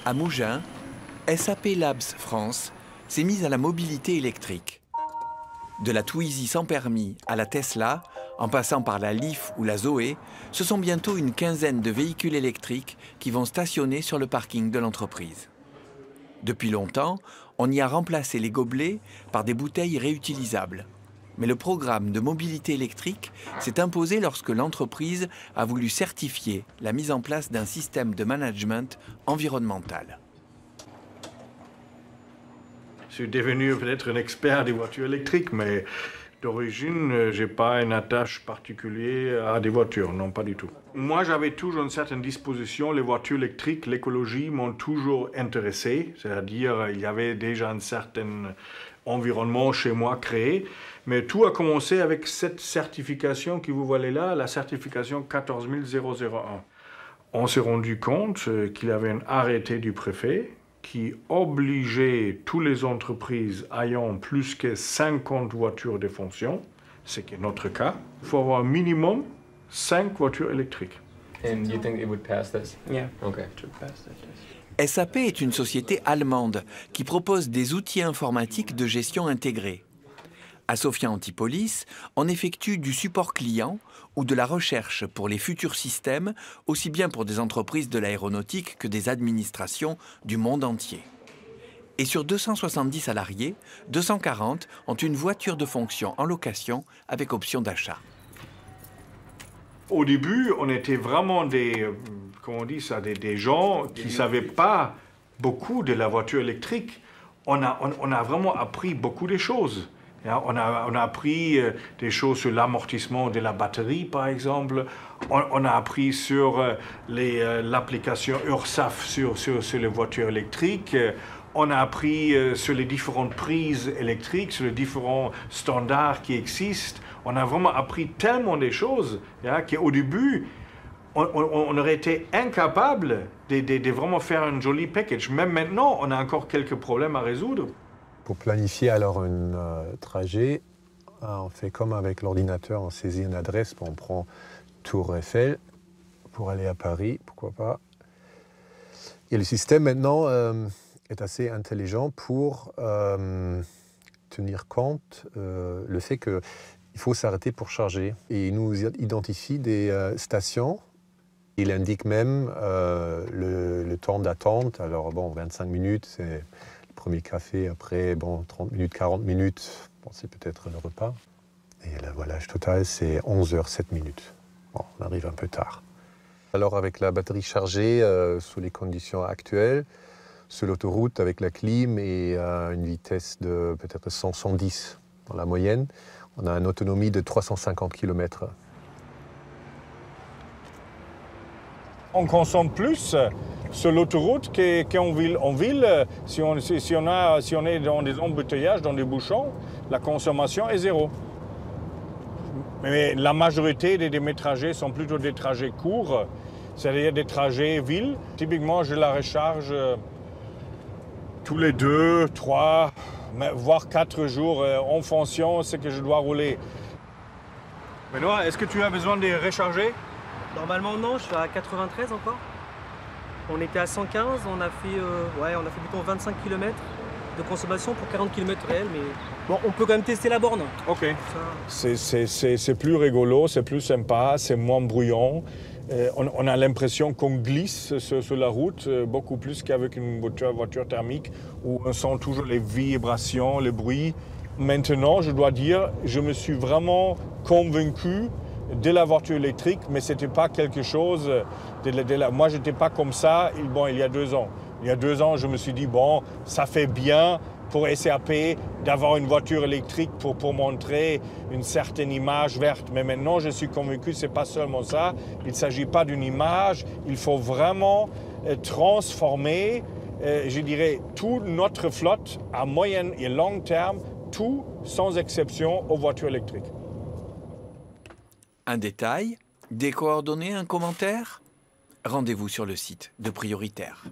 À Mougins, SAP Labs France s'est mise à la mobilité électrique. De la Twizy sans permis à la Tesla, en passant par la Leaf ou la Zoé, ce sont bientôt une quinzaine de véhicules électriques qui vont stationner sur le parking de l'entreprise. Depuis longtemps, on y a remplacé les gobelets par des bouteilles réutilisables. Mais le programme de mobilité électrique s'est imposé lorsque l'entreprise a voulu certifier la mise en place d'un système de management environnemental. Je suis devenu peut-être un expert des voitures électriques, mais d'origine, je n'ai pas une attache particulière à des voitures, non, pas du tout. Moi, j'avais toujours une certaine disposition. Les voitures électriques, l'écologie m'ont toujours intéressé. C'est-à-dire, il y avait déjà un certain environnement chez moi créé. Mais tout a commencé avec cette certification que vous voyez là, la certification 14001. On s'est rendu compte qu'il y avait un arrêté du préfet qui obligeait toutes les entreprises ayant plus que 50 voitures de fonction, ce qui est notre cas, il faut avoir un minimum 5 voitures électriques. And you think it would pass this? Yeah. Okay. It should pass that test. SAP est une société allemande qui propose des outils informatiques de gestion intégrés. À Sophia Antipolis, on effectue du support client ou de la recherche pour les futurs systèmes, aussi bien pour des entreprises de l'aéronautique que des administrations du monde entier. Et sur 270 salariés, 240 ont une voiture de fonction en location avec option d'achat. Au début, on était vraiment des gens qui ne savaient pas beaucoup de la voiture électrique. On a vraiment appris beaucoup de choses. On a appris des choses sur l'amortissement de la batterie, par exemple. On a appris sur l'application URSAF sur les voitures électriques. On a appris sur les différentes prises électriques, sur les différents standards qui existent. On a vraiment appris tellement de choses qu'au début, on aurait été incapable de vraiment faire un joli package. Même maintenant, on a encore quelques problèmes à résoudre. Pour planifier alors un trajet, on fait comme avec l'ordinateur, on saisit une adresse, on prend Tour Eiffel pour aller à Paris, pourquoi pas. Et le système maintenant est assez intelligent pour tenir compte le fait qu'il faut s'arrêter pour charger. Et il nous identifie des stations. Il indique même le temps d'attente. Alors bon, 25 minutes, c'est premier café, après, bon, 30 minutes, 40 minutes, bon, c'est peut-être le repas. Et là, voilà, le total, c'est 11h07 minutes. Bon, on arrive un peu tard. Alors, avec la batterie chargée, sous les conditions actuelles, sur l'autoroute, avec la clim et une vitesse de peut-être 100-110 dans la moyenne, on a une autonomie de 350 km/h. On consomme plus sur l'autoroute qu'en ville. En ville, si on est dans des embouteillages, dans des bouchons, la consommation est zéro. Mais la majorité de mes trajets sont plutôt des trajets courts, c'est-à-dire des trajets ville. Typiquement, je la recharge tous les 2, 3, voire 4 jours en fonction de ce que je dois rouler. Benoît, est-ce que tu as besoin de recharger? Normalement, non, je suis à 93 encore. On était à 115, on a fait plutôt 25 km de consommation pour 40 km réels, mais bon, on peut quand même tester la borne. Ok. C'est plus rigolo, c'est plus sympa, c'est moins bruyant. On a l'impression qu'on glisse sur la route beaucoup plus qu'avec une voiture thermique où on sent toujours les vibrations, les bruits. Maintenant, je dois dire, je me suis vraiment convaincu de la voiture électrique, mais ce n'était pas quelque chose moi, je n'étais pas comme ça il y a 2 ans. Il y a 2 ans, je me suis dit, bon, ça fait bien pour SAP d'avoir une voiture électrique pour montrer une certaine image verte. Mais maintenant, je suis convaincu que ce n'est pas seulement ça. Il ne s'agit pas d'une image. Il faut vraiment transformer, je dirais, toute notre flotte à moyen et long terme, tout sans exception aux voitures électriques. Un détail, des coordonnées, un commentaire? Rendez-vous sur le site de Prioritaire.